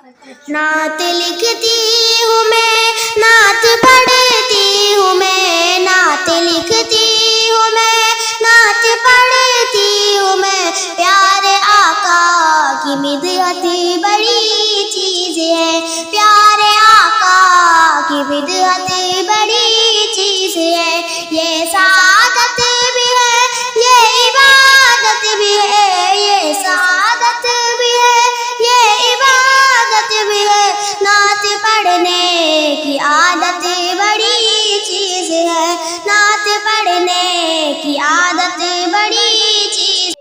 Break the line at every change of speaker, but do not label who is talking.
नात लिखती हूँ मैं, नात पढ़ती हूँ मैं, नात लिखती हूँ मैं, नात पढ़ती हूँ मैं। प्यारे आका की मिदहत बड़ी चीज़ है, प्यारे आका की मिदहत बड़ी चीज़ है। ये सादत भी है, ये इबादत भी है, ये सादत भी है, ये इबादत भी है। नात पढ़ने की आदत बड़ी चीज़ है, नात पढ़ने की आदत बड़ी